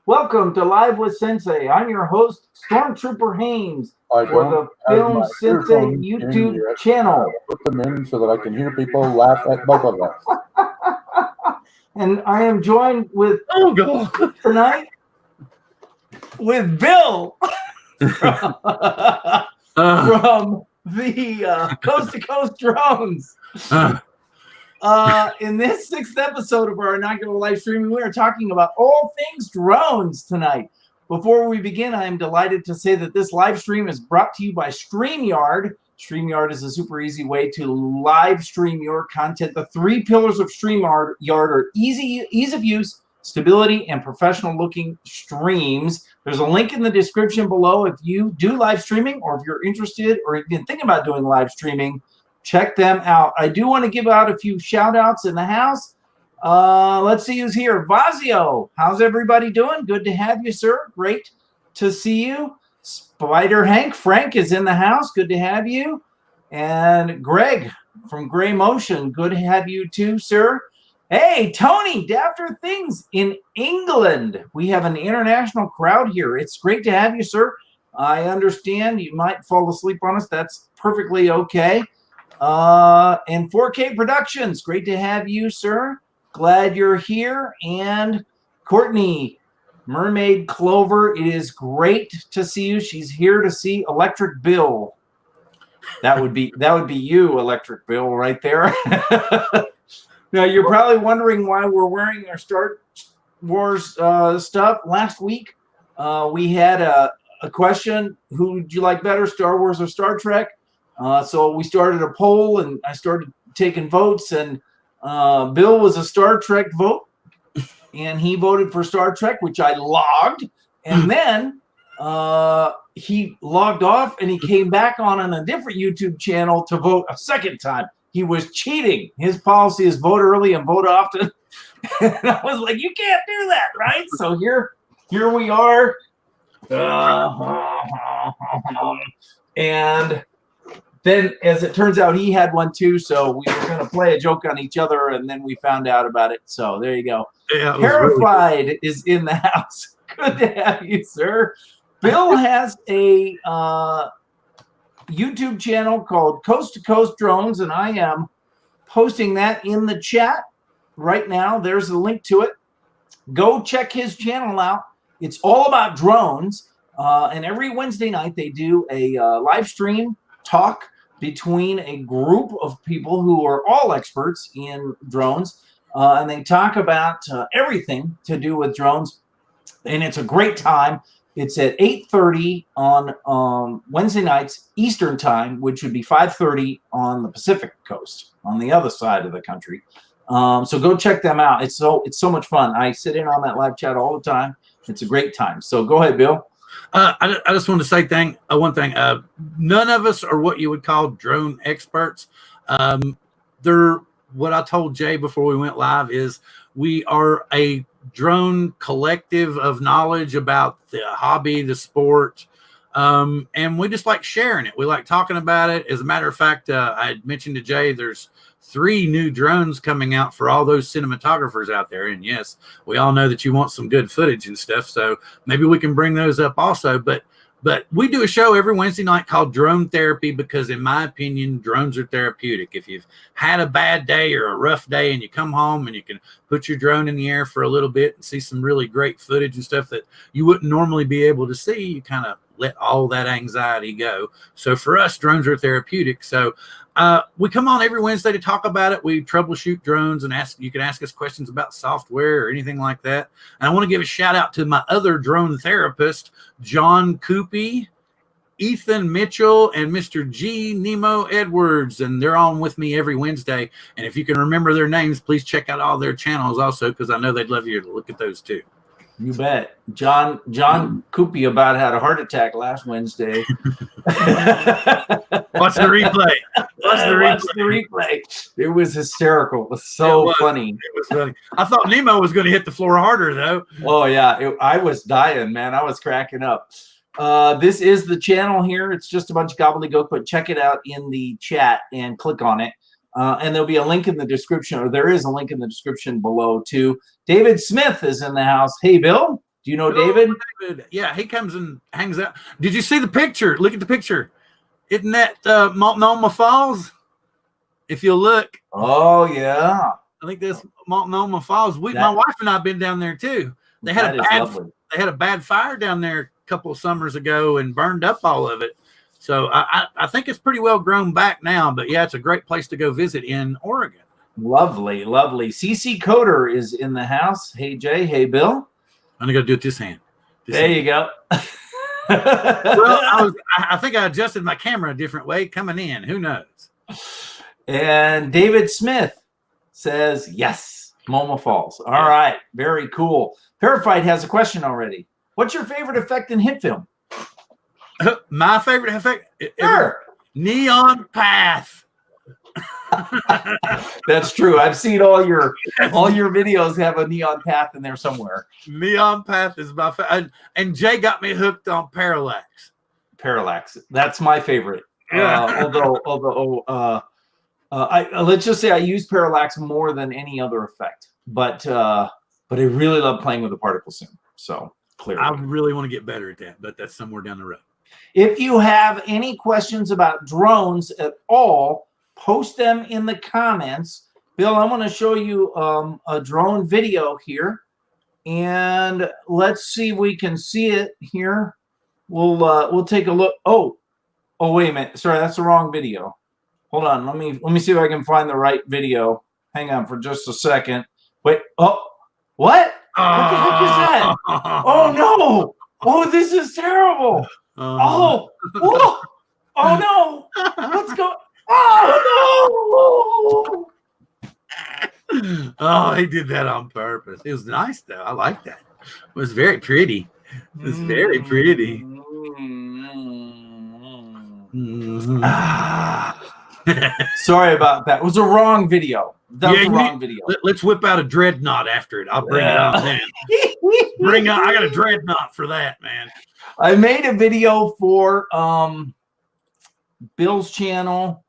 Welcome to Live with Sensei. I'm your host, Stormtrooper Haynes, I for don't the have Film my Sensei earphones in YouTube yet. channel. Put them in so that I can hear people laugh at both of us. And I am joined with God. tonight with Bill from the Coast to Coast Drones. In this 6th episode of our inaugural live stream, we are talking about all things drones tonight. Before we begin, I am delighted to say that this live stream is brought to you by StreamYard. StreamYard is a super easy way to live stream your content. The 3 pillars of StreamYard are ease of use, stability, and professional looking streams. There's a link in the description below if you do live streaming, or if you're interested or even thinking about doing live streaming. Check them out. I do want to give out a few shout outs in the house. Let's see who's here. Vazio, how's everybody doing? Good to have you, sir. Great to see you. Spider Hank, Frank is in the house. Good to have you. And Greg from Gray Motion, good to have you too, sir. Hey, Tony, Dafter Things in England. We have an international crowd here. It's great to have you, sir. I understand you might fall asleep on us. That's perfectly okay. And 4K Productions, great to have you, sir. Glad you're here. And Courtney, Mermaid Clover, it is great to see you. She's here to see Electric Bill. That would be you, Electric Bill, right there. Now you're probably wondering why we're wearing our Star Wars stuff. Last week, we had a question: who would you like better, Star Wars or Star Trek? So we started a poll, and I started taking votes, and Bill was a Star Trek vote, and he voted for Star Trek, which I logged, and then he logged off, and he came back on a different YouTube channel to vote a second time. He was cheating. His policy is vote early and vote often. And I was like, you can't do that, right? So here we are. And then, as it turns out, he had one too. So we were going to play a joke on each other, and then we found out about it. So there you go. Yeah, Terrified really is in the house. Good to have you, sir. Bill has a YouTube channel called Coast to Coast Drones, and I am posting that in the chat right now. There's a link to it. Go check his channel out. It's all about drones. And every Wednesday night, they do a live stream talk between a group of people who are all experts in drones, and they talk about everything to do with drones, and it's a great time. It's at 8:30 on Wednesday nights Eastern time, which would be 5:30 on the Pacific coast, on the other side of the country. So go check them out. It's so much fun. I sit in on that live chat all the time. It's a great time. So go ahead, Bill. I just want to say one thing. None of us are what you would call drone experts. What I told Jay before we went live is we are a drone collective of knowledge about the hobby, the sport, and we just like sharing it. We like talking about it. As a matter of fact, I had mentioned to Jay there's 3 new drones coming out for all those cinematographers out there. And yes, we all know that you want some good footage and stuff. So maybe we can bring those up also. But we do a show every Wednesday night called Drone Therapy, because in my opinion, drones are therapeutic. If you've had a bad day or a rough day and you come home and you can put your drone in the air for a little bit and see some really great footage and stuff that you wouldn't normally be able to see, you kind of let all that anxiety go. So for us, drones are therapeutic. So we come on every Wednesday to talk about it. We troubleshoot drones and you can ask us questions about software or anything like that. And I want to give a shout out to my other drone therapist, John Coopy, Ethan Mitchell, and Mr. G. Nemo Edwards. And they're on with me every Wednesday. And if you can remember their names, please check out all their channels also, because I know they'd love you to look at those too. You bet. John Coopy about had a heart attack last Wednesday. Watch the replay. Watch the replay. It was hysterical. It was so funny. It was funny. I thought Nemo was going to hit the floor harder, though. Oh, yeah. I was dying, man. I was cracking up. This is the channel here. It's just a bunch of gobbledygook, but check it out in the chat and click on it. And there'll be a link in the description, or there is a link in the description below too. David Smith is in the house. Hey, Bill. Do you know David? David. Yeah, he comes and hangs out. Did you see the picture? Look at the picture. Isn't that Multnomah Falls? If you look. Oh, yeah. I think that's Multnomah Falls. My wife and I have been down there too. They had a bad fire down there a couple of summers ago and burned up all of it. So I think it's pretty well grown back now. But yeah, it's a great place to go visit in Oregon. Lovely, lovely. CC Coder is in the house. Hey, Jay. Hey, Bill. I'm gonna go do it this hand. There you go. Well, I think I adjusted my camera a different way coming in. Who knows? And David Smith says, yes, Moma Falls. All right. Very cool. Purified has a question already. What's your favorite effect in hit film? My favorite effect? Sure. Neon path. That's true. I've seen all your videos have a neon path in there somewhere. Neon path is my favorite. And Jay got me hooked on parallax. Parallax. That's my favorite. Yeah. Let's just say I use parallax more than any other effect, but I really love playing with the particle sim. So clearly, I really want to get better at that, but that's somewhere down the road. If you have any questions about drones at all, post them in the comments. Bill, I want to show you a drone video here, and let's see if we can see it here. We'll take a look. Oh, wait a minute. Sorry, that's the wrong video. Hold on. Let me see if I can find the right video. Hang on for just a second. Wait. Oh, what? What the heck is that? Oh no! Oh, this is terrible. Oh, whoa. Oh no! What's going? Oh no! Oh, he did that on purpose. It was nice though. I like that. It was very pretty. It was very pretty. Sorry about that. It was a wrong video. That was a wrong video. Let's whip out a dreadnought after it. I'll bring it on then. I got a dreadnought for that, man. I made a video for Bill's channel.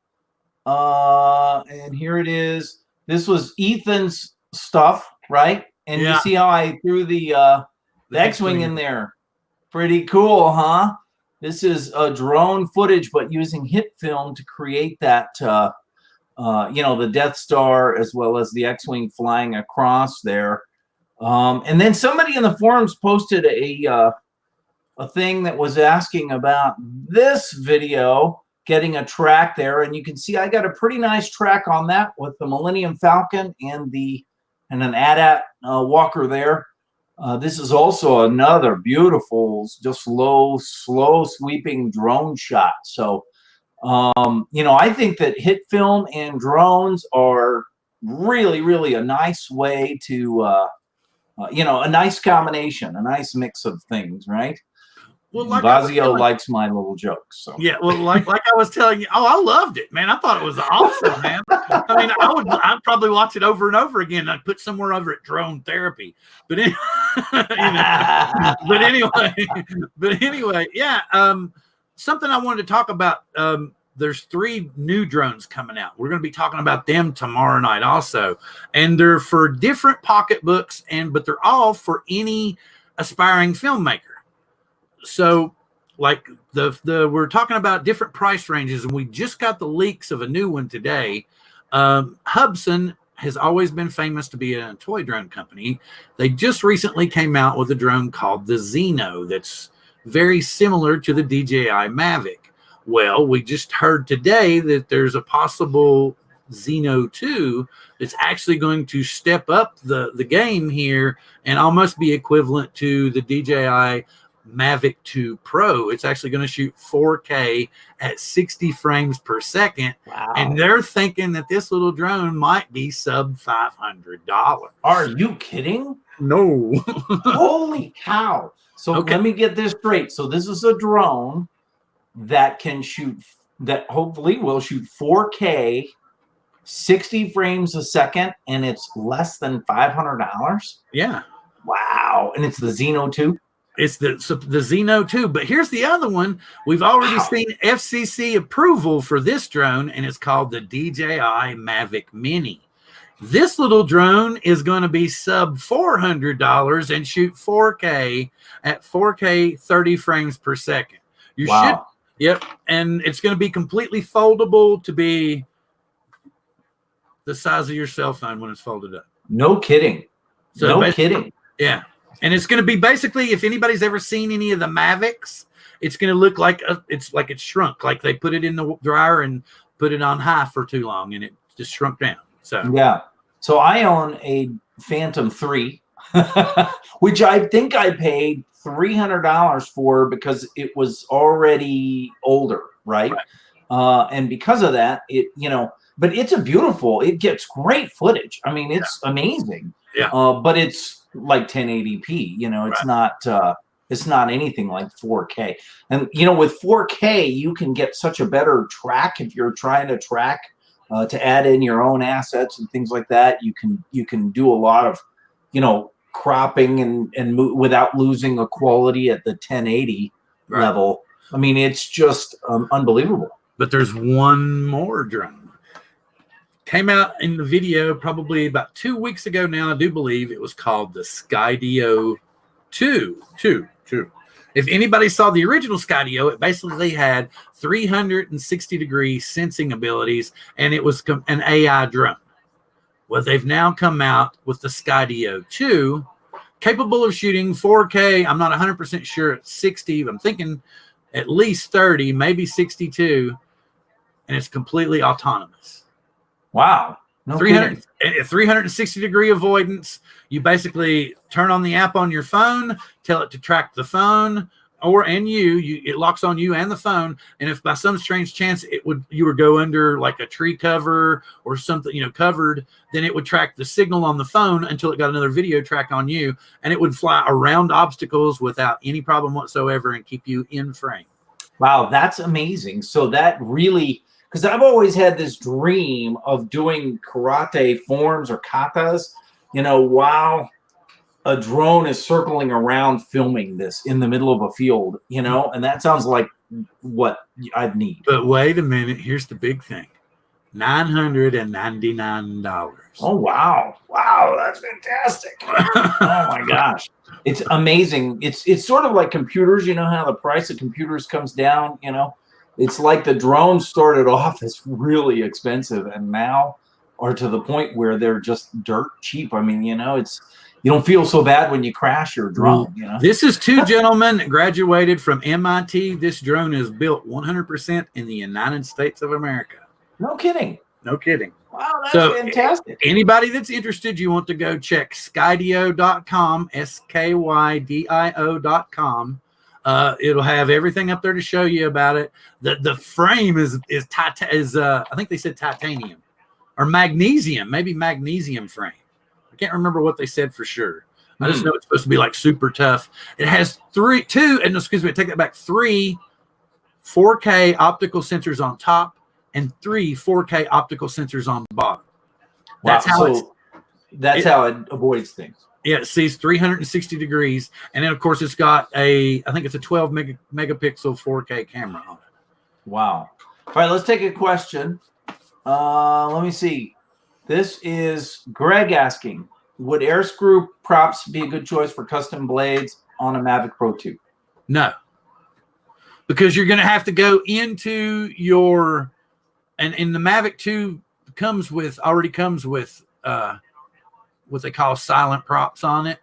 And here it is. This was Ethan's stuff, right? And you see how I threw the X-Wing in there. Pretty cool, huh? This is a drone footage, but using hit film to create that, the Death Star as well as the X-Wing flying across there. And then somebody in the forums posted a thing that was asking about this video getting a track there, and you can see I got a pretty nice track on that with the Millennium Falcon and an AT-AT walker there. This is also another beautiful, just slow sweeping drone shot. So, I think that hit film and drones are really, really a nice way to, a nice combination, a nice mix of things, right? Well, like Vazio likes my little jokes. So yeah, well, like I was telling you, I loved it, man. I thought it was awesome, man. I mean, I'd probably watch it over and over again. I'd put somewhere over at Drone Therapy, but anyway, yeah. Something I wanted to talk about. There's 3 new drones coming out. We're going to be talking about them tomorrow night also, and they're for different pocketbooks, but they're all for any aspiring filmmaker. So, like we're talking about different price ranges, and we just got the leaks of a new one today. Hubsan has always been famous to be a toy drone company. They just recently came out with a drone called the Xeno that's very similar to the DJI Mavic. Well, we just heard today that there's a possible Xeno 2 that's actually going to step up the game here and almost be equivalent to the DJI Mavic 2 Pro. It's actually going to shoot 4K at 60 frames per second. Wow. And they're thinking that this little drone might be sub $500. Are you kidding? No. Holy cow. So let me get this straight. So this is a drone that can shoot, that hopefully will shoot 4K, 60 frames a second, and it's less than $500? Yeah. Wow. And it's the Xeno 2? It's the Xeno 2, but here's the other one. We've already seen FCC approval for this drone, and it's called the DJI Mavic Mini. This little drone is going to be sub $400 and shoot 4K at 4K 30 frames per second. You should, yep, and it's going to be completely foldable to be the size of your cell phone when it's folded up. No kidding. So no kidding. Yeah, and it's going to be basically, if anybody's ever seen any of the Mavics, it's going to look like it's shrunk, like they put it in the dryer and put it on high for too long, and it just shrunk down. So yeah. So I own a Phantom 3, which I think I paid $300 for because it was already older, right? And because of that, but it's it gets great footage. I mean, it's amazing. Yeah. But it's like 1080p. It's not anything like 4K. And with 4K, you can get such a better track if you're trying to track. To add in your own assets and things like that, you can do a lot of, cropping and without losing a quality at the 1080 level. I mean, it's just unbelievable. But there's one more drone. Came out in the video probably about 2 weeks ago now, I do believe. It was called the Skydio 2. If anybody saw the original Skydio, it basically had 360-degree sensing abilities, and it was an AI drone. Well, they've now come out with the Skydio 2, capable of shooting 4K. I'm not 100% sure it's 60. I'm thinking at least 30, maybe 62, and it's completely autonomous. Wow. No 360-degree avoidance. You basically turn on the app on your phone, tell it to track the phone, it locks on you and the phone. And if by some strange chance you would go under like a tree cover or something, covered, then it would track the signal on the phone until it got another video track on you, and it would fly around obstacles without any problem whatsoever and keep you in frame. Wow, that's amazing. So that really, because I've always had this dream of doing karate forms or katas, while a drone is circling around filming this in the middle of a field, and that sounds like what I'd need. But wait a minute, here's the big thing. $999. Oh, wow. Wow, that's fantastic. Oh, my gosh. It's amazing. It's sort of like computers. You know how the price of computers comes down, It's like the drones started off as really expensive and now are to the point where they're just dirt cheap. I mean, you don't feel so bad when you crash your drone. This is two gentlemen that graduated from MIT. This drone is built 100% in the United States of America. No kidding. No kidding. Wow, that's fantastic. Anybody that's interested, you want to go check skydio.com, SKYDIO.com. It'll have everything up there to show you about it. The frame is I think they said titanium or magnesium, maybe magnesium frame. I can't remember what they said for sure. I just know it's supposed to be like super tough. It has three 4K optical sensors on top and 3 4K optical sensors on the bottom. That's how it avoids things. Yeah, it sees 360 degrees. And then, of course, it's got I think it's a 12 megapixel 4K camera on it. Wow. All right, let's take a question. Let me see. This is Greg asking, would air screw props be a good choice for custom blades on a Mavic Pro 2? No. Because you're going to have to go into your... And the Mavic 2 already comes with what they call silent props on it.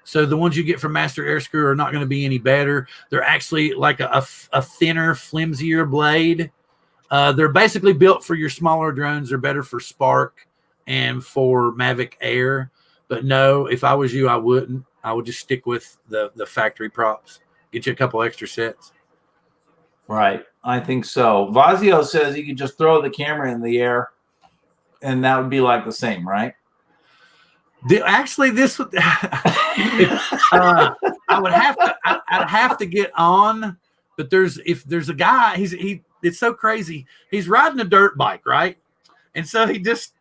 So the ones you get from Master Air Screw are not going to be any better. They're actually like a thinner, flimsier blade. They're basically built for your smaller drones. They're better for Spark and for Mavic Air. But no, if I was you, I wouldn't. I would just stick with the factory props. Get you a couple extra sets. Right. I think so. Vazio says you could just throw the camera in the air and that would be like the same, right? Actually, this would I'd have to get on, but if there's a guy, it's so crazy. He's riding a dirt bike, right? And so he just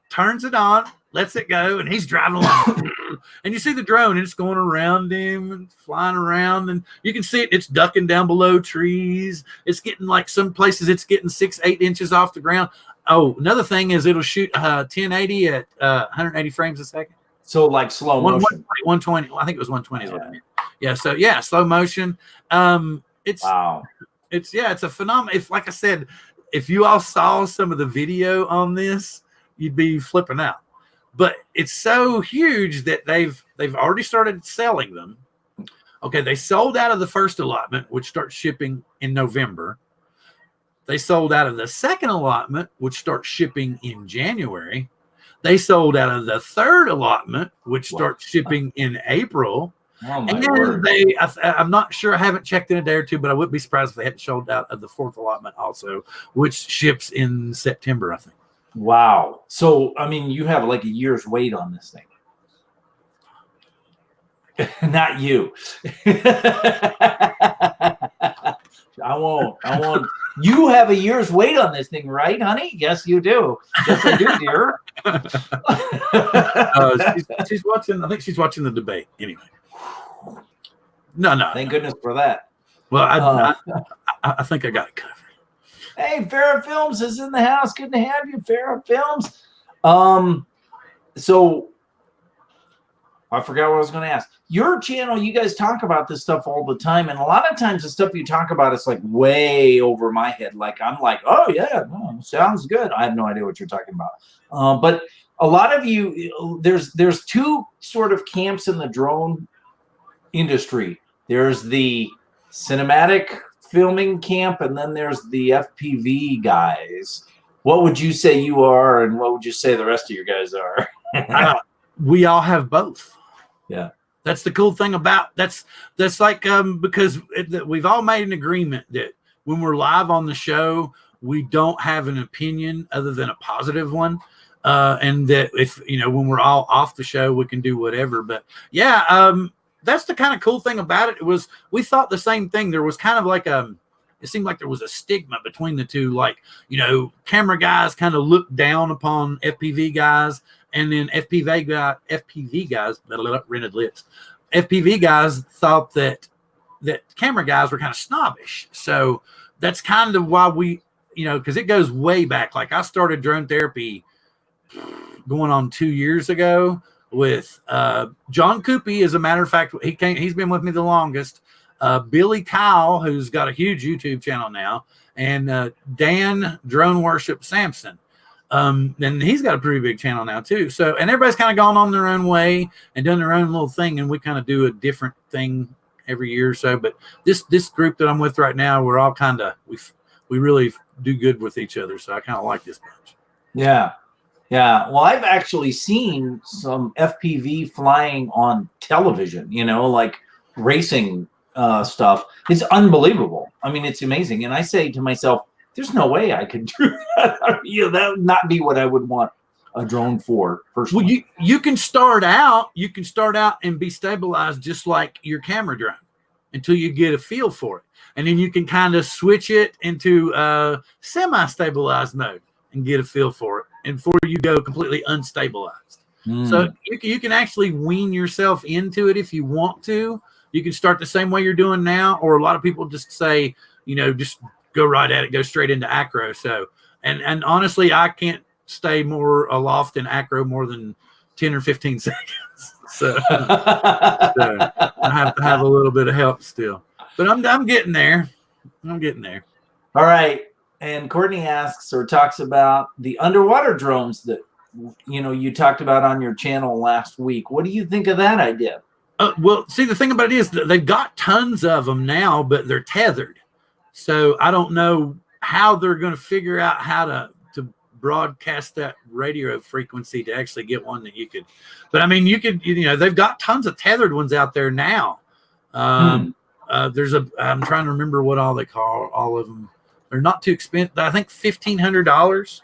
turns it on, lets it go, and he's driving along. And you see the drone, and it's going around him and flying around, and you can see it's ducking down below trees. It's getting, like, some places it's getting 6-8 inches off the ground. Oh, another thing is it'll shoot 1080 at 180 frames a second. So like slow motion. 120. I think it was 120 is what I mean. Yeah. So yeah, slow motion. It's wow. It's a phenomenon. If, like I said, if you all saw some of the video on this, you'd be flipping out. But it's so huge that they've already started selling them. Okay, they sold out of the first allotment, which starts shipping in November. They sold out of the second allotment, which starts shipping in January. They sold out of the third allotment, which starts shipping in April. Oh my word. I'm not sure. I haven't checked in a day or two, but I wouldn't be surprised if they hadn't sold out of the fourth allotment also, which ships in September, I think. Wow. So, I mean, you have like a year's wait on this thing. Not you. I won't. You have a year's wait on this thing, right, honey? Yes, you do. Yes, I do, dear. She's watching. I think she's watching the debate anyway. No. Thank goodness for that. Well, I think I got it covered. Hey, Farrah Films is in the house. Good to have you, Farrah Films. So I forgot what I was going to ask. Your channel, you guys talk about this stuff all the time, and a lot of times the stuff you talk about is like way over my head. Like I'm like, oh yeah, sounds good. I have no idea what you're talking about. But a lot of you, there's two sort of camps in the drone industry. There's the cinematic filming camp, and then there's the FPV guys. What would you say you are, and what would you say the rest of you guys are? We all have both. Yeah. That's the cool thing about that's like because we've all made an agreement that when we're live on the show, we don't have an opinion other than a positive one, and that if when we're all off the show, we can do whatever. But yeah, that's the kind of cool thing about it. It was we thought the same thing. There was kind of like it seemed like there was a stigma between the two, like camera guys kind of looked down upon FPV guys. And then FPV guys, rented lips. FPV guys thought that camera guys were kind of snobbish. So that's kind of why we, because it goes way back. Like I started drone therapy going on 2 years ago with John Coopy. As a matter of fact, he's been with me the longest. Billy Kyle, who's got a huge YouTube channel now, and Dan Drone Worship Sampson. And he's got a pretty big channel now too. So, and everybody's kind of gone on their own way and done their own little thing. And we kind of do a different thing every year or so. But this group that I'm with right now, we're all kind of, we really do good with each other. So I kind of like this bunch. Yeah. Yeah. Well, I've actually seen some FPV flying on television, like racing stuff. It's unbelievable. I mean, it's amazing. And I say to myself, there's no way I could do that. That would not be what I would want a drone for. Personally. Well, you can start out. You can start out and be stabilized just like your camera drone until you get a feel for it, and then you can kind of switch it into semi-stabilized mode and get a feel for it, and before you go completely unstabilized. So you can actually wean yourself into it if you want to. You can start the same way you're doing now, or a lot of people just say, just go right at it, go straight into acro. So, and honestly, I can't stay more aloft in acro more than 10 or 15 seconds. So I have to have a little bit of help still, but I'm getting there. I'm getting there. All right. And Courtney asks or talks about the underwater drones that, you talked about on your channel last week. What do you think of that idea? Well, see, the thing about it is that they've got tons of them now, but they're tethered. So I don't know how they're going to figure out how to broadcast that radio frequency to actually get one that you could. But I mean, you could, they've got tons of tethered ones out there now. I'm trying to remember what all they call all of them. They're not too expensive. I think $1,500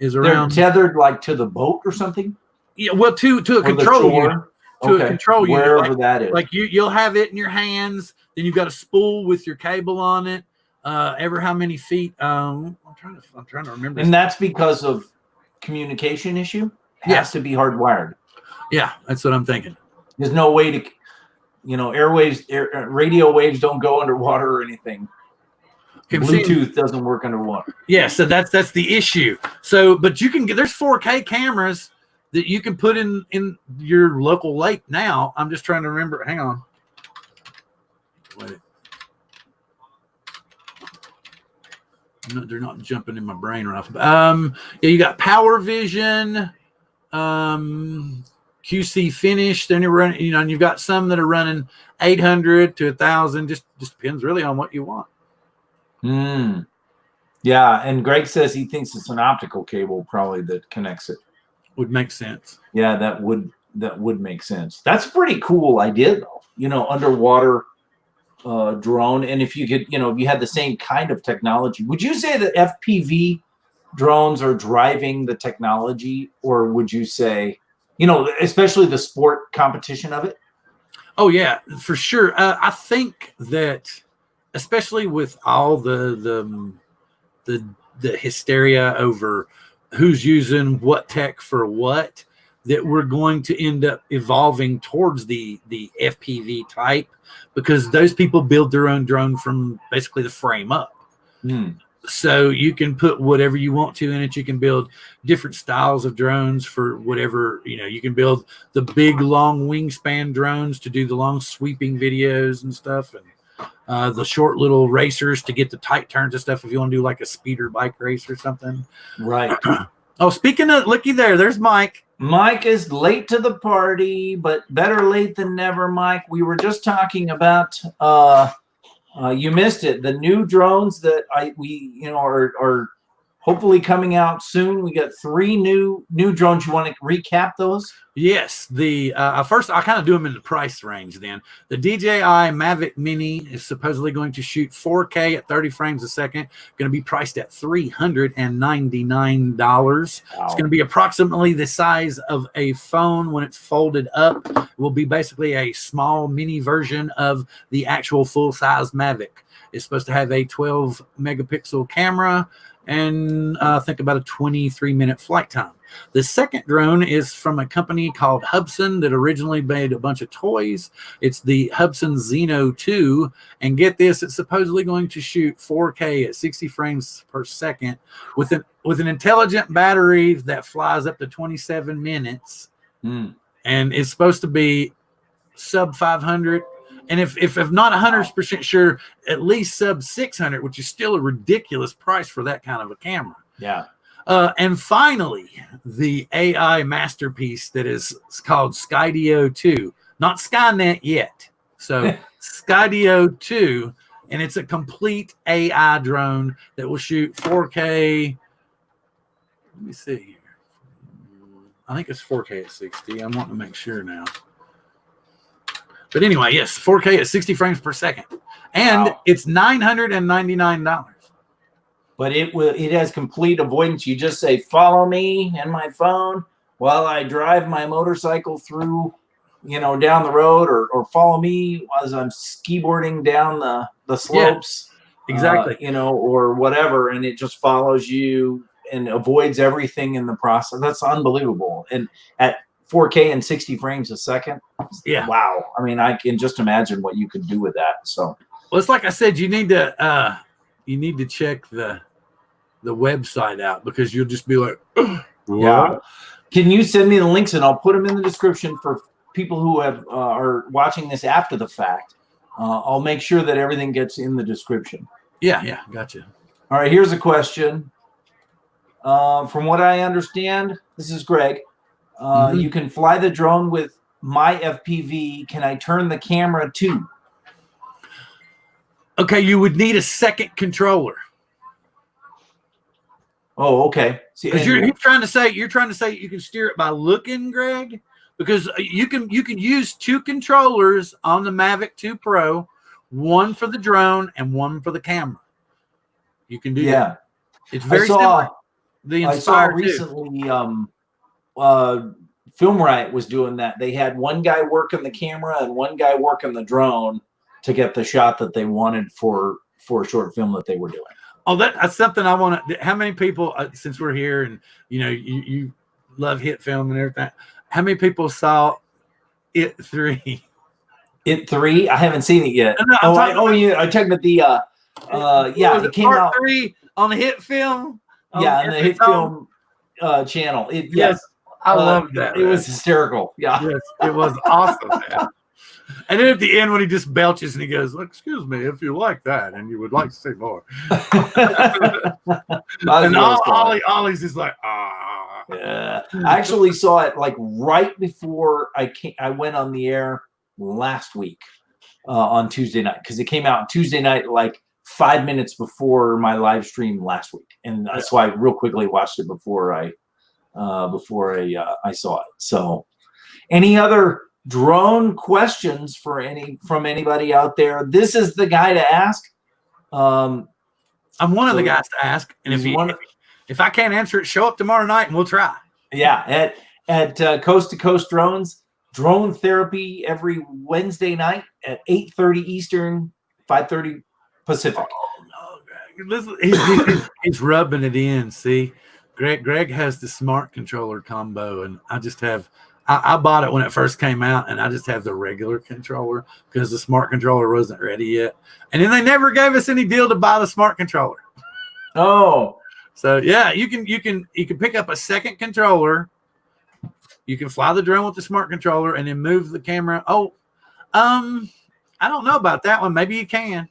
is around. They're tethered like to the boat or something. Yeah, well, to a control unit. To a control unit, wherever that is. Like you'll have it in your hands. Then you've got a spool with your cable on it. Ever how many feet? I'm trying to remember. And that's because of communication issue. Has to be hardwired. Yeah, that's what I'm thinking. There's no way to, airwaves, radio waves don't go underwater or anything. Bluetooth doesn't work underwater. Yeah, so that's the issue. So, but you can get, there's 4K cameras that you can put in your local lake now. I'm just trying to remember. Hang on. Wait. No, they're not jumping in my brain right off. Yeah, you got Power Vision, QC Finish. Then you're running, you know, and you've got some that are running 800 to 1,000. Just depends really on what you want. Yeah, and Greg says he thinks it's an optical cable probably that connects it. Would make sense. Yeah, that would make sense. That's a pretty cool idea, though. You know, underwater drone, and if you could, you know, if you had the same kind of technology, would you say that FPV drones are driving the technology, or would you say, you know, especially the sport competition of it? Oh yeah, for sure. I think that, especially with all the hysteria over who's using what tech for what, that we're going to end up evolving towards the FPV type, because those people build their own drone from basically the frame up. So you can put whatever you want to in it. You can build different styles of drones for whatever, you know, you can build the big long wingspan drones to do the long sweeping videos and stuff, and the short little racers to get the tight turns and stuff if you want to do like a speeder bike race or something. Right. Oh, speaking of, looky there's Mike. Mike is late to the party, but better late than never, Mike. We were just talking about you missed it. The new drones that we are hopefully coming out soon. We got 3 new drones. You want to recap those? Yes. The first, I kind of do them in the price range then. The DJI Mavic Mini is supposedly going to shoot 4K at 30 frames a second. Going to be priced at $399. Wow. It's going to be approximately the size of a phone when it's folded up. It will be basically a small mini version of the actual full-size Mavic. It's supposed to have a 12 megapixel camera and I think about a 23-minute flight time. The second drone is from a company called Hubsan that originally made a bunch of toys. It's the Hubsan Zeno 2, and get this, it's supposedly going to shoot 4K at 60 frames per second with an intelligent battery that flies up to 27 minutes, and it's supposed to be sub 500. And if not 100% sure, at least sub 600, which is still a ridiculous price for that kind of a camera. Yeah. And finally, the AI masterpiece that is called Skydio 2. Not Skynet yet. So Skydio 2, and it's a complete AI drone that will shoot 4K. Let me see here. I think it's 4K at 60. I'm wanting to make sure now. But anyway, yes, 4K at 60 frames per second. And it's $999. But it has complete avoidance. You just say, follow me and my phone while I drive my motorcycle through, down the road, or follow me as I'm skiboarding down the slopes. Yeah, exactly. Or whatever. And it just follows you and avoids everything in the process. That's unbelievable. And at 4K and 60 frames a second. Yeah. Wow. I mean, I can just imagine what you could do with that. So, well, it's like I said, you need to check the website out, because you'll just be like, yeah. Can you send me the links, and I'll put them in the description for people who are watching this after the fact. I'll make sure that everything gets in the description. Yeah. Gotcha. All right. Here's a question. From what I understand, this is Greg. You can fly the drone with my FPV. Can I turn the camera too? Okay, you would need a second controller. Oh, okay. See, you're trying to say you can steer it by looking, Greg, because you can use 2 controllers on the Mavic 2 Pro, one for the drone and one for the camera. You can do that. It's very similar. I saw recently. Film Riot was doing that. They had one guy working the camera and one guy working the drone to get the shot that they wanted for a short film that they were doing. Oh, that's something I want to. How many people, since we're here and you love hit film and everything, how many people saw It 3? It 3? I haven't seen it yet. No, I checked with the Yeah, it came part out 3 on the hit film. on the hit film channel. Yes, I love that. It was hysterical. Yeah. Yes, it was awesome, man. And then at the end, when he just belches and he goes, "Excuse me, if you like that and you would like to see more," and Ollie's just like, ah. Yeah, I actually saw it like right before I went on the air last week on Tuesday night, because it came out Tuesday night, like 5 minutes before my live stream last week, and so I real quickly watched it before I saw it. So, any other drone questions from anybody out there? This is the guy to ask. I'm one of the guys to ask, and if I can't answer it, show up tomorrow night and we'll try. Yeah, at Coast to Coast Drones, drone therapy every Wednesday night at 8:30 Eastern, 5:30 Pacific. Oh no, Listen, he's rubbing it in. See, Greg has the smart controller combo, and I just have. I bought it when it first came out, and I just have the regular controller because the smart controller wasn't ready yet. And then they never gave us any deal to buy the smart controller. Oh, so yeah, you can pick up a second controller. You can fly the drone with the smart controller and then move the camera. Oh, I don't know about that one. Maybe you can.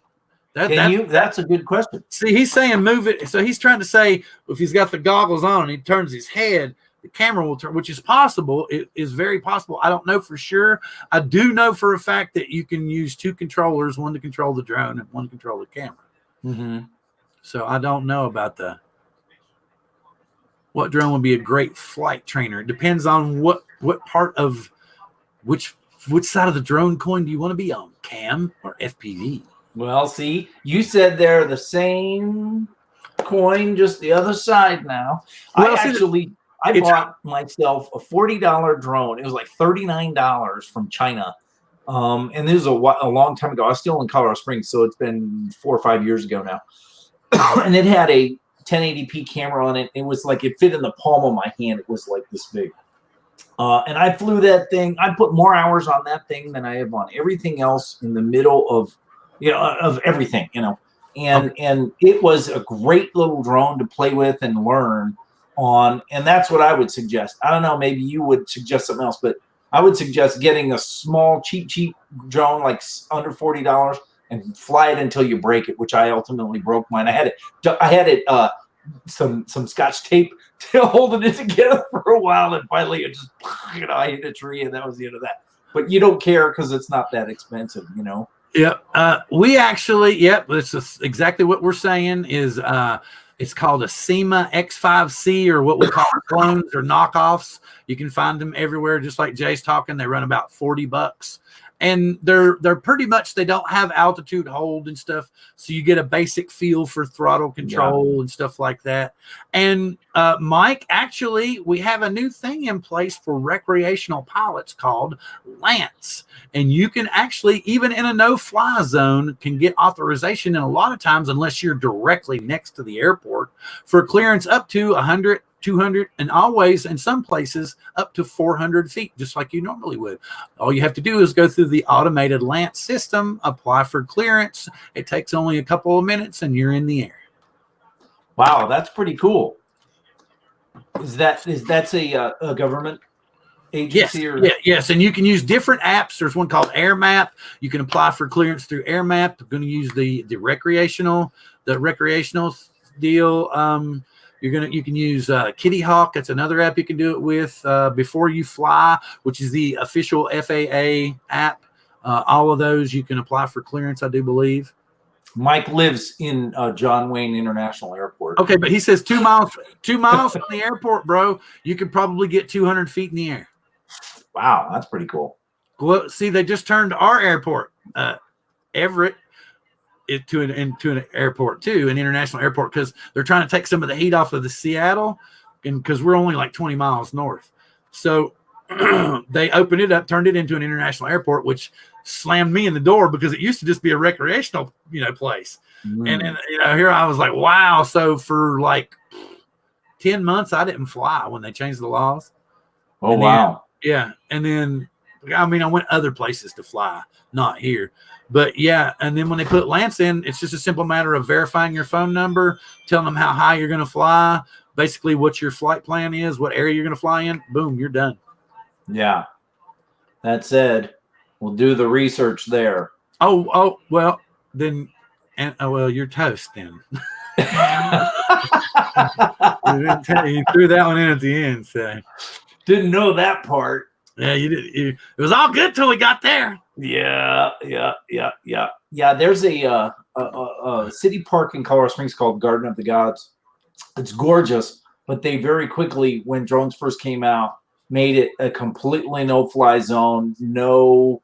That's a good question. See, he's saying move it. So he's trying to say if he's got the goggles on and he turns his head, the camera will turn, which is possible. It is very possible. I don't know for sure. I do know for a fact that you can use two controllers, one to control the drone and one to control the camera. Mm-hmm. So I don't know about what drone would be a great flight trainer. It depends on what part of which side of the drone coin do you want to be on, cam or FPV? Well, see, you said they're the same coin, just the other side now. Well, I bought myself a $40 drone. It was like $39 from China. And this was a long time ago. I was still in Colorado Springs, so it's been 4 or 5 years ago now. And it had a 1080p camera on it. It was like it fit in the palm of my hand. It was like this big. And I flew that thing. I put more hours on that thing than I have on everything else in the middle of everything, And it was a great little drone to play with and learn on, and that's what I would suggest. I don't know, maybe you would suggest something else, but I would suggest getting a small, cheap drone, like under $40, and fly it until you break it, which I ultimately broke mine. I had it some Scotch tape to holding it together for a while, and finally it just, I hit a tree, and that was the end of that. But you don't care because it's not that expensive, Yep. We actually, this is exactly what we're saying is it's called a SEMA X5C, or what we call clones or knockoffs. You can find them everywhere, just like Jay's talking. They run about $40. And they're pretty much, they don't have altitude hold and stuff. So you get a basic feel for throttle control and stuff like that. And Mike, actually, we have a new thing in place for recreational pilots called Lance. And you can actually, even in a no-fly zone, can get authorization. And a lot of times, unless you're directly next to the airport, for clearance up to 100, 200, and always in some places up to 400 feet, just like you normally would. All you have to do is go through the automated Lance system, apply for clearance. It takes only a couple of minutes and you're in the air. Wow, that's pretty cool. That's a government agency? Yes, and you can use different apps. There's one called AirMap. You can apply for clearance through AirMap. We're going to use the recreational deal. You can use Kitty Hawk. That's another app you can do it with. Before You Fly, which is the official FAA app. All of those you can apply for clearance, I do believe. Mike lives in John Wayne International Airport. Okay, but he says 2 miles from the airport, bro. You could probably get 200 feet in the air. Wow, that's pretty cool. Well, see, they just turned our airport, Everett, to an airport too, an international airport, because they're trying to take some of the heat off of the Seattle, and because we're only like 20 miles north. So they opened it up, turned it into an international airport, which slammed me in the door because it used to just be a recreational, place. And here I was like, wow. So for like 10 months, I didn't fly when they changed the laws. Oh, wow. Yeah. And then, I went other places to fly, not here. But yeah, and then when they put Lance in, it's just a simple matter of verifying your phone number, telling them how high you're going to fly, basically what your flight plan is, what area you're going to fly in. Boom, you're done. Yeah. That said, we'll do the research there. Oh, well, then, well, you're toast then. You threw that one in at the end, so. Didn't know that part. Yeah, you did. It was all good till we got there. Yeah. There's a city park in Colorado Springs called Garden of the Gods. It's gorgeous, but they very quickly, when drones first came out, made it a completely no-fly zone, no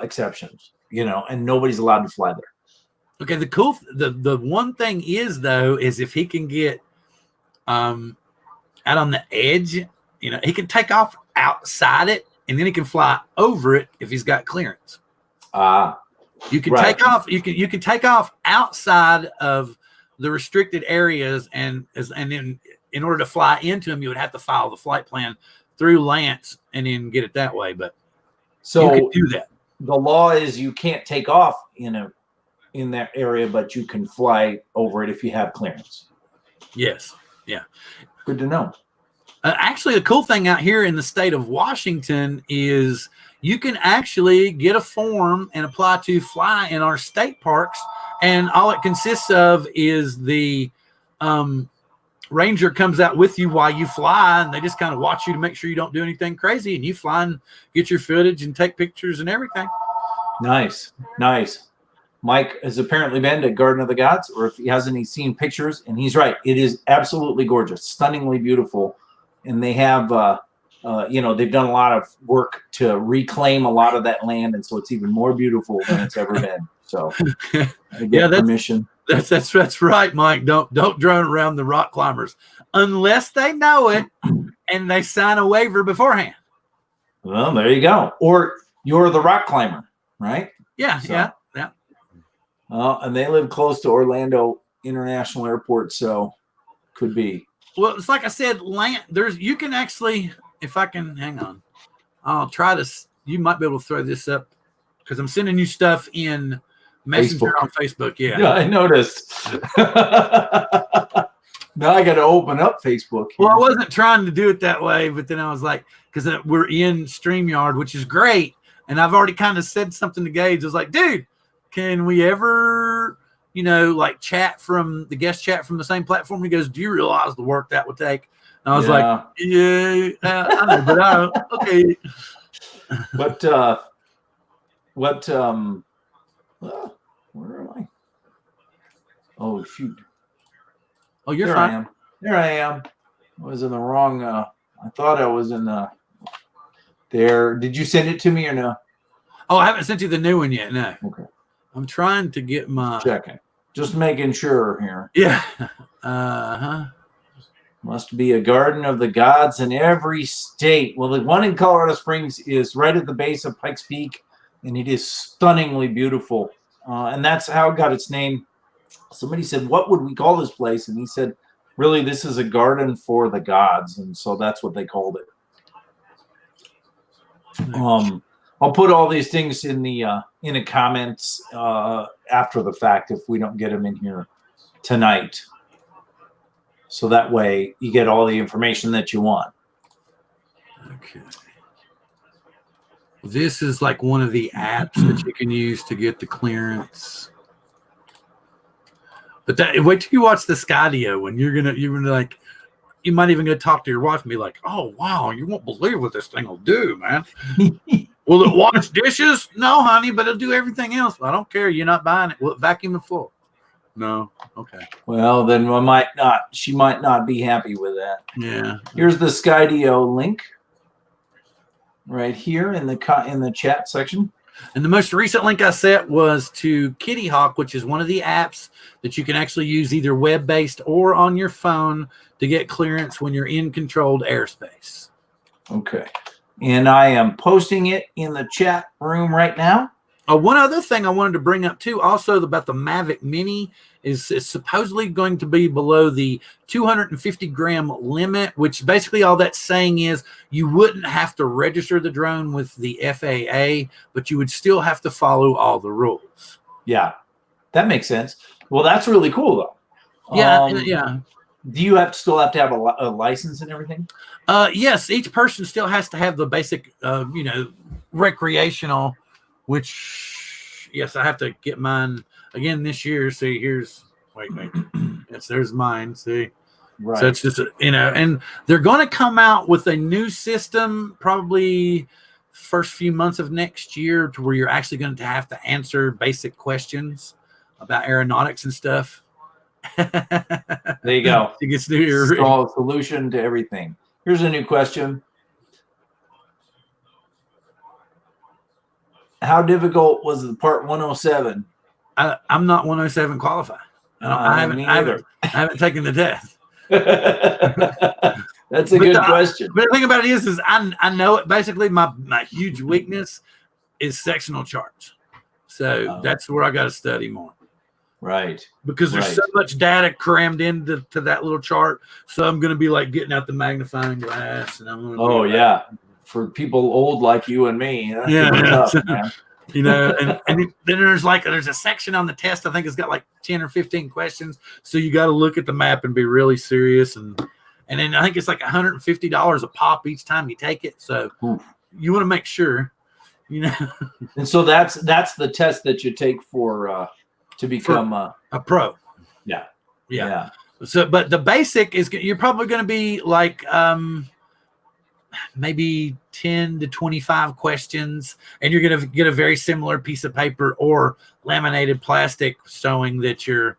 exceptions, and nobody's allowed to fly there. Okay, the one thing is though, is if he can get out on the edge, he can take off outside it, and then he can fly over it if he's got clearance. You can take off. You can take off outside of the restricted areas, and then in order to fly into them, you would have to file the flight plan through Lance and then get it that way. But so you can do that. The law is you can't take off in that area, but you can fly over it if you have clearance. Yes. Yeah. Good to know. Actually, the cool thing out here in the state of Washington is you can actually get a form and apply to fly in our state parks, and all it consists of is the ranger comes out with you while you fly, and they just kind of watch you to make sure you don't do anything crazy, and you fly and get your footage and take pictures and everything. Nice. Mike has apparently been to Garden of the Gods, or if he hasn't, he's seen pictures, and he's right. It is absolutely gorgeous, stunningly beautiful. And they have, they've done a lot of work to reclaim a lot of that land, and so it's even more beautiful than it's ever been. So, I get permission. That's right, Mike. Don't drone around the rock climbers unless they know it and they sign a waiver beforehand. Well, there you go. Or you're the rock climber, right? Yeah. And they live close to Orlando International Airport, so could be. Well, it's like I said, you can actually, if I can, hang on, I'll try to, you might be able to throw this up because I'm sending you stuff in Messenger on Facebook. Yeah, I noticed. Now I got to open up Facebook here. Well, I wasn't trying to do it that way, but then I was like, because we're in StreamYard, which is great. And I've already kind of said something to Gage. I was like, dude, can we ever, chat from the guest chat from the same platform? He goes, do you realize the work that would take? And I was like, yeah, I know, but okay. Where am I? Oh, shoot. Oh, you're fine. There I am. I was in the wrong, I thought I was in there. Did you send it to me or no? Oh, I haven't sent you the new one yet. No. Okay. I'm trying to get my checking. Just making sure here. Yeah. Must be a Garden of the Gods in every state. Well, the one in Colorado Springs is right at the base of Pikes Peak, and it is stunningly beautiful. And that's how it got its name. Somebody said, what would we call this place? And he said, really, this is a garden for the gods. And so that's what they called it. I'll put all these things in the comments after the fact if we don't get them in here tonight. So that way you get all the information that you want. Okay. This is like one of the apps that you can use to get the clearance. But wait till you watch the Skydio, and you're gonna like, you might even go talk to your wife and be like, oh wow, you won't believe what this thing will do, man. Will it wash dishes? No, honey, but it'll do everything else. I don't care. You're not buying it. Will it vacuum the floor? No. Okay. Well, then she might not be happy with that. Yeah. Here's the Skydio link right here in the chat section. And the most recent link I set was to Kitty Hawk, which is one of the apps that you can actually use either web-based or on your phone to get clearance when you're in controlled airspace. Okay. And I am posting it in the chat room right now. One other thing I wanted to bring up too, also about the Mavic Mini, is supposedly going to be below the 250 gram limit, which basically all that's saying is you wouldn't have to register the drone with the FAA, but you would still have to follow all the rules. Yeah, that makes sense. Well, that's really cool though. Yeah, yeah. Do you still have to have a license and everything? Yes, each person still has to have the basic, recreational, which, yes, I have to get mine again this year. See, wait. Yes, there's mine. See, right. So it's just, and they're going to come out with a new system probably first few months of next year to where you're actually going to have to answer basic questions about aeronautics and stuff. There you go. It gets new solution to everything. Here's a new question. How difficult was the part 107? I'm not 107 qualified. I haven't taken the test. That's a good question. But the thing about it is I know it. Basically, my huge weakness is sectional charts. So that's where I got to study more. Right. Because there's so much data crammed into that little chart. So I'm going to be like getting out the magnifying glass. And I'm going to yeah. For people old like you and me. Tough, man. And then there's a section on the test. I think it's got like 10 or 15 questions. So you got to look at the map and be really serious. And then I think it's like $150 a pop each time you take it. So you want to make sure, And so that's the test that you take for to become a pro. Yeah. So, but the basic is you're probably going to be like maybe 10 to 25 questions, and you're going to get a very similar piece of paper or laminated plastic showing that you're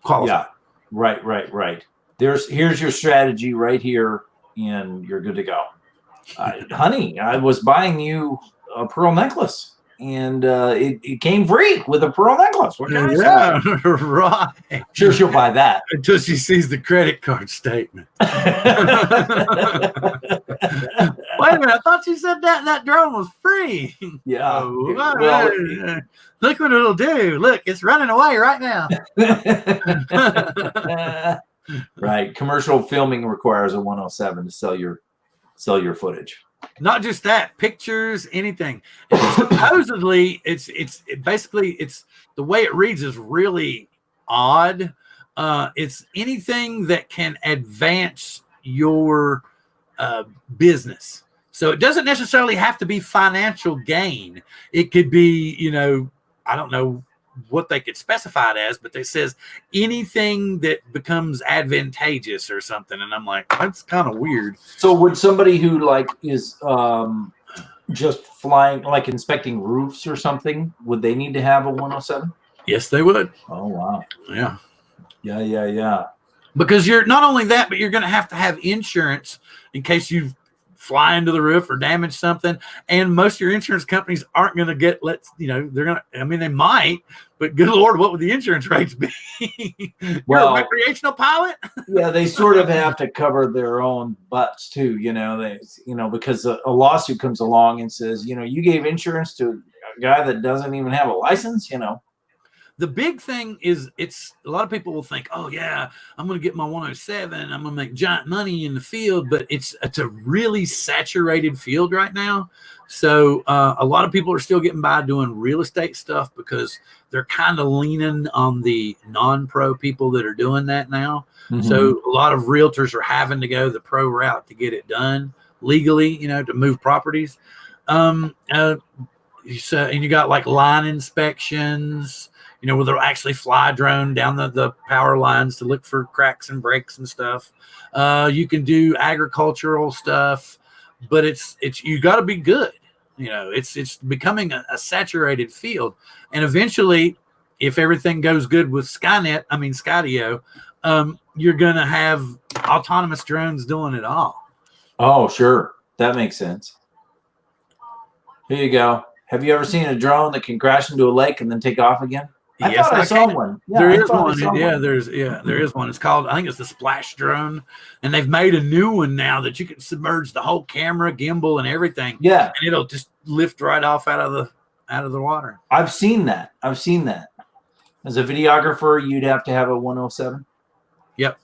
qualified. Yeah. Right. Here's your strategy right here, and you're good to go. Honey, I was buying you a pearl necklace. And it came free with a pearl necklace. What can I say? Right. Sure, she'll buy that until she sees the credit card statement. Wait a minute! I thought you said that drone was free. Yeah. Look what it'll do. Look, it's running away right now. Right. Commercial filming requires a 107 to sell your footage. Not just that, pictures, anything. And supposedly, it's basically the way it reads is really odd. It's anything that can advance your business. So it doesn't necessarily have to be financial gain. It could be, I don't know what they could specify it as, but it says anything that becomes advantageous or something. And I'm like, that's kind of weird. So would somebody who is just flying, like inspecting roofs or something, would they need to have a 107? Yes, they would. Oh, wow. Yeah. Because you're not only that, but you're going to have insurance in case you fly into the roof or damage something. And most of your insurance companies aren't going to they might, but good Lord, what would the insurance rates be? You're a recreational pilot? Yeah, they sort of have to cover their own butts too, because a lawsuit comes along and says, you gave insurance to a guy that doesn't even have a license, The big thing is a lot of people will think, oh yeah, I'm going to get my 107. I'm going to make giant money in the field, but it's a really saturated field right now. So a lot of people are still getting by doing real estate stuff because they're kind of leaning on the non-pro people that are doing that now. Mm-hmm. So a lot of realtors are having to go the pro route to get it done legally, to move properties. And you got like line inspections, where they'll actually fly a drone down the power lines to look for cracks and breaks and stuff. You can do agricultural stuff, but you got to be good. It's becoming a saturated field. And eventually, if everything goes good with Skydio, you're going to have autonomous drones doing it all. Oh, sure. That makes sense. Here you go. Have you ever seen a drone that can crash into a lake and then take off again? I thought I saw one. Yeah, there is one. There is one. It's called, I think it's the Splash drone, and they've made a new one now that you can submerge the whole camera, gimbal, and everything. Yeah, and it'll just lift right off out of the water. I've seen that. As a videographer, you'd have to have a 107. Yep.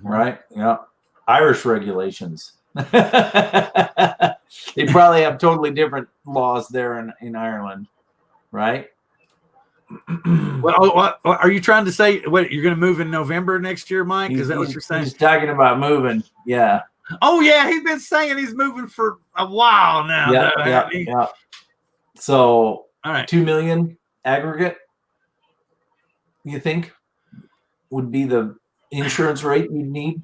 Right? Yeah. Irish regulations. They probably have totally different laws there in Ireland, right? Well, what are you trying to say? What, you're going to move in November next year, Mike? Is that what you're saying? He's talking about moving. Yeah. Oh yeah, he's been saying he's moving for a while now. Yeah. So, all right, 2 million aggregate. You think would be the insurance rate you'd need?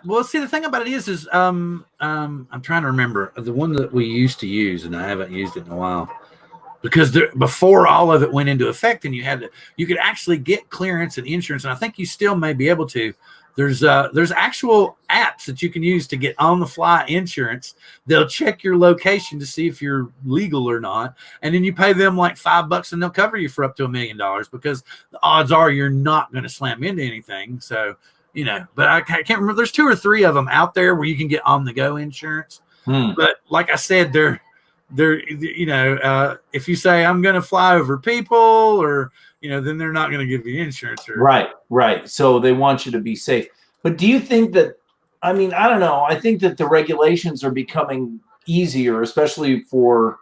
Well, see, the thing about it is I'm trying to remember the one that we used to use, and I haven't used it in a while. Because before all of it went into effect, and you could actually get clearance and insurance, and I think you still may be able to. There's actual apps that you can use to get on the fly insurance. They'll check your location to see if you're legal or not, and then you pay them like $5 and they'll cover you for up to $1 million, because the odds are you're not going to slam into anything. So, but I can't remember. There's 2 or 3 of them out there where you can get on the go insurance. But like I said, they're if you say I'm going to fly over people, or then they're not going to give you insurance. Right. So they want you to be safe. But do you think that, I don't know. I think that the regulations are becoming easier, especially for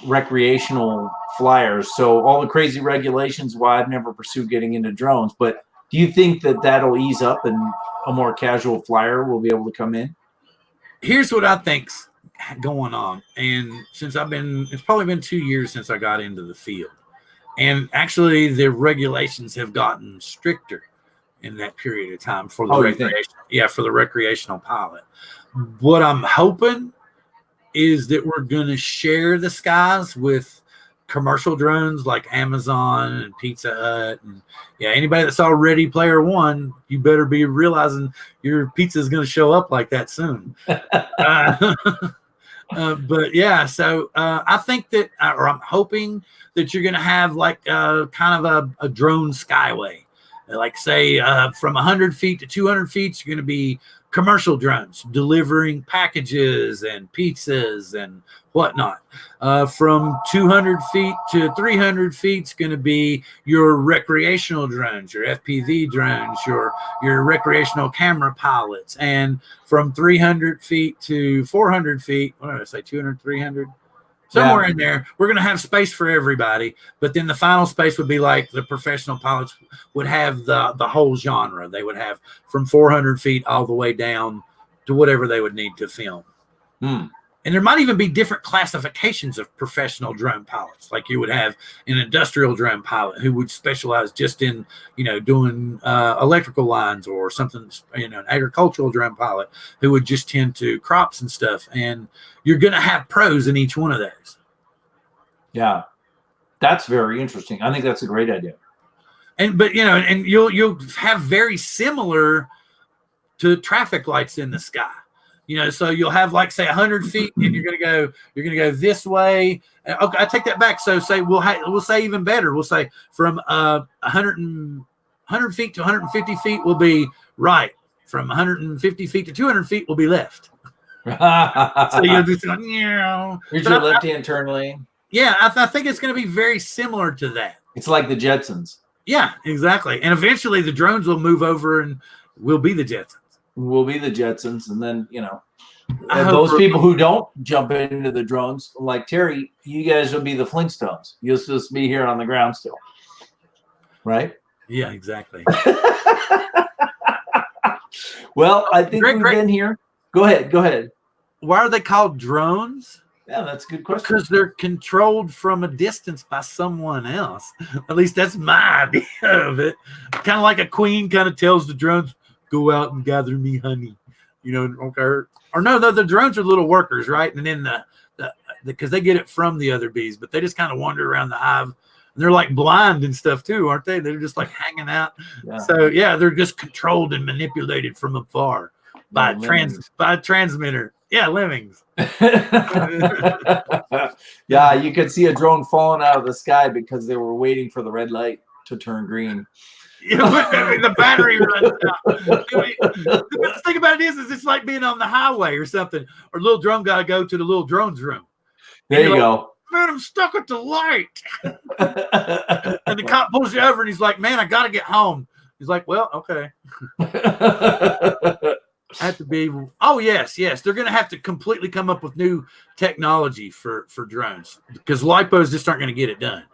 recreational flyers. So all the crazy regulations, why I've never pursued getting into drones. But do you think that that'll ease up and a more casual flyer will be able to come in? Here's what I think's going on. And since it's probably been 2 years since I got into the field. And actually, the regulations have gotten stricter in that period of time for the for the recreational pilot. What I'm hoping is that we're going to share the skies with commercial drones like Amazon and Pizza Hut, and anybody that saw Ready Player One, you better be realizing your pizza is going to show up like that soon. But so I think that, or I'm hoping that you're going to have like kind of a drone skyway, like say from 100 feet to 200 feet, you're going to be commercial drones delivering packages and pizzas and whatnot. From 200 feet to 300 feet is going to be your recreational drones, your FPV drones, your recreational camera pilots. And from 300 feet to 400 feet, what did I say, 200, 300? Somewhere in there, we're going to have space for everybody. But then the final space would be like the professional pilots would have the whole genre. They would have from 400 feet all the way down to whatever they would need to film. And there might even be different classifications of professional drone pilots. Like you would have an industrial drone pilot who would specialize just in, doing electrical lines, or something, an agricultural drone pilot who would just tend to crops and stuff. And you're going to have pros in each one of those. Yeah, that's very interesting. I think that's a great idea. But you'll have very similar to traffic lights in the sky. So you'll have like say 100 feet, and you're gonna go this way. Okay, I take that back. So say we'll say even better. We'll say from 100 feet to 150 feet will be right. From 150 feet to 200 feet will be left. So you'll just go, here's your left-hand turn lane. Yeah, I think it's going to be very similar to that. It's like the Jetsons. Yeah, exactly. And eventually the drones will move over and we'll be the Jetsons. We'll be the Jetsons, and then those people who don't jump into the drones, like Terry, you guys will be the Flintstones. You'll just be here on the ground still, right? Yeah, exactly. Well, I think we've been here. Go ahead. Why are they called drones? Yeah, that's a good question. Because they're controlled from a distance by someone else. At least that's my idea of it. Kind of like a queen kind of tells the drones, go out and gather me honey. Okay. Or no, the drones are little workers, right? And then because they get it from the other bees, but they just kind of wander around the hive. And they're like blind and stuff too, aren't they? They're just like hanging out. Yeah. So they're just controlled and manipulated from afar by a transmitter. Yeah, lemmings. Yeah, you could see a drone falling out of the sky because they were waiting for the red light to turn green. The battery runs out. The thing about it is it's like being on the highway or something, or little drone got to go to the little drone's room. There you go. Man, I'm stuck at the light. And the cop pulls you over and he's like, man, I got to get home. He's like, well, okay. Have to be. Oh, yes. They're going to have to completely come up with new technology for drones because LiPos just aren't going to get it done.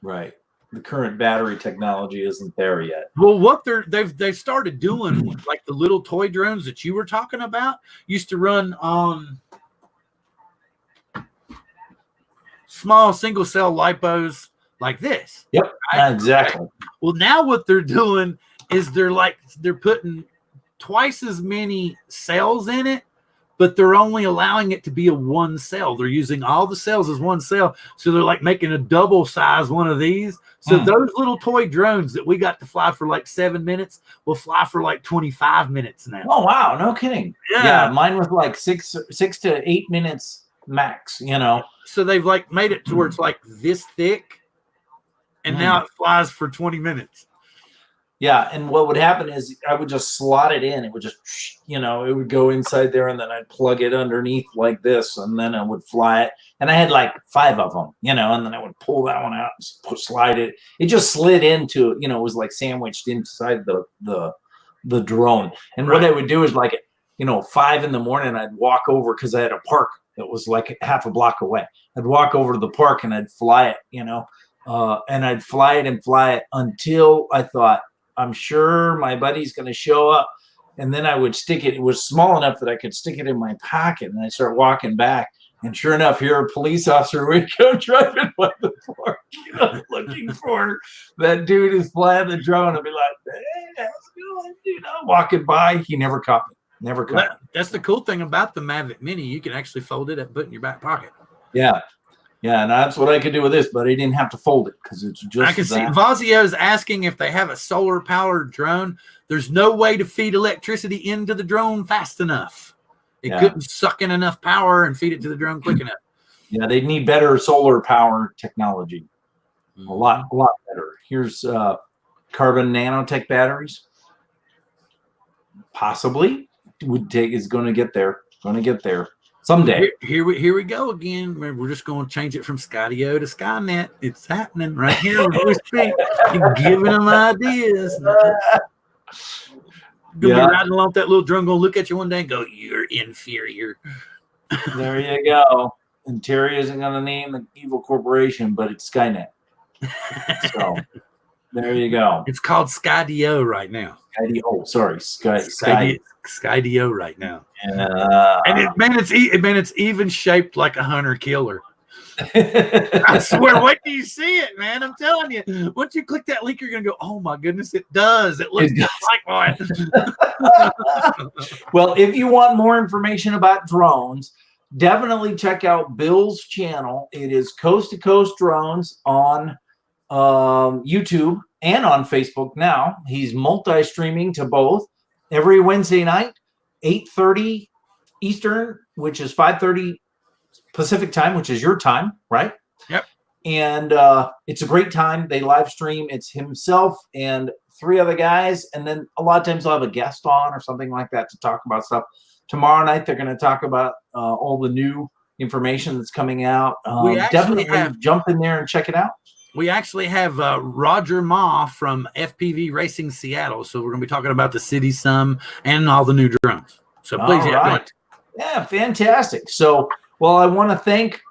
Right. The current battery technology isn't there yet. Well, what they've started doing, like the little toy drones that you were talking about, used to run on small single cell LiPos like this. Yep, right? Exactly. Okay. Well, now what they're doing is they're putting twice as many cells in it, but they're only allowing it to be a one cell. They're using all the cells as one cell. So they're like making a double size one of these. So those little toy drones that we got to fly for like 7 minutes will fly for like 25 minutes now. Oh, wow. No kidding. Yeah. Mine was like six to 8 minutes max, you know. So they've like made it to where it's like this thick and now it flies for 20 minutes. Yeah, and what would happen is I would just slot it in. It would just, you know, it would go inside there, and then I'd plug it underneath like this, and then I would fly it. And I had like 5 of them, you know, and then I would pull that one out and slide it. It just slid into, you know, it was like sandwiched inside the drone. And what I would do is like, you know, 5 in the morning, I'd walk over because I had a park that was like half a block away. I'd walk over to the park and I'd fly it, you know, and I'd fly it until I thought, I'm sure my buddy's going to show up. And then I would stick it. It was small enough that I could stick it in my pocket. And I start walking back. And sure enough, here a police officer would go driving by the park, you know, looking for that dude who's flying the drone. I'd be like, hey, how's it going? You know, walking by. He never caught me. Never caught me. That's the cool thing about the Mavic Mini. You can actually fold it and put it in your back pocket. Yeah. Yeah, and that's what I could do with this, but I didn't have to fold it because it's just. I can see Vazio's asking if they have a solar-powered drone. There's no way to feed electricity into the drone fast enough. It couldn't suck in enough power and feed it to the drone quick enough. Yeah, they need better solar power technology. A lot better. Here's carbon nanotech batteries. Possibly is going to get there. Someday. Here we go again. We're just going to change it from Skydio to Skynet. It's happening right here. You're giving them ideas. Gonna be riding along with that little drone, gonna look at you one day and go, "You're inferior." There you go. And Terry isn't gonna name the evil corporation, but it's Skynet. So there you go. It's called Skydio right now. Skydio right now. And it's even shaped like a hunter killer. I swear, wait till you see it, man. I'm telling you. Once you click that link, you're gonna go, oh my goodness, it does. It looks just like one. Well, if you want more information about drones, definitely check out Bill's channel. It is Coast to Coast Drones on YouTube and on Facebook now. He's multi-streaming to both every Wednesday night, 8:30 Eastern, which is 5:30 Pacific time, which is your time, right? Yep. And it's a great time. They live stream. It's himself and 3 other guys. And then a lot of times they'll have a guest on or something like that to talk about stuff. Tomorrow night, they're going to talk about all the new information that's coming out. Definitely jump in there and check it out. We actually have Roger Ma from FPV Racing Seattle. So we're going to be talking about the City Sum and all the new drones. So please, yeah, fantastic. So, well, I want to thank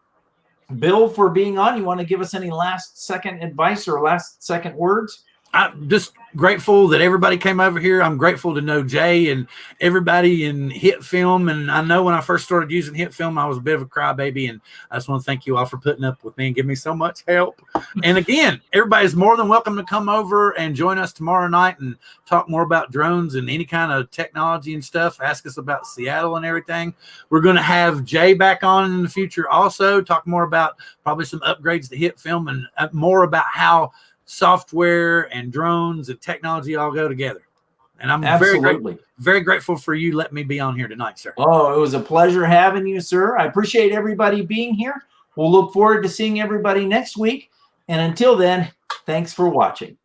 Bill for being on. You want to give us any last second advice or last second words? I'm just grateful that everybody came over here. I'm grateful to know Jay and everybody in Hit Film. And I know when I first started using Hit Film, I was a bit of a crybaby. And I just want to thank you all for putting up with me and giving me so much help. And again, everybody's more than welcome to come over and join us tomorrow night and talk more about drones and any kind of technology and stuff. Ask us about Seattle and everything. We're going to have Jay back on in the future also, talk more about probably some upgrades to Hit Film and more about how software and drones and technology all go together. And I'm very grateful for you letting me be on here tonight, sir. Oh, it was a pleasure having you, sir. I appreciate everybody being here. We'll look forward to seeing everybody next week. And until then, thanks for watching.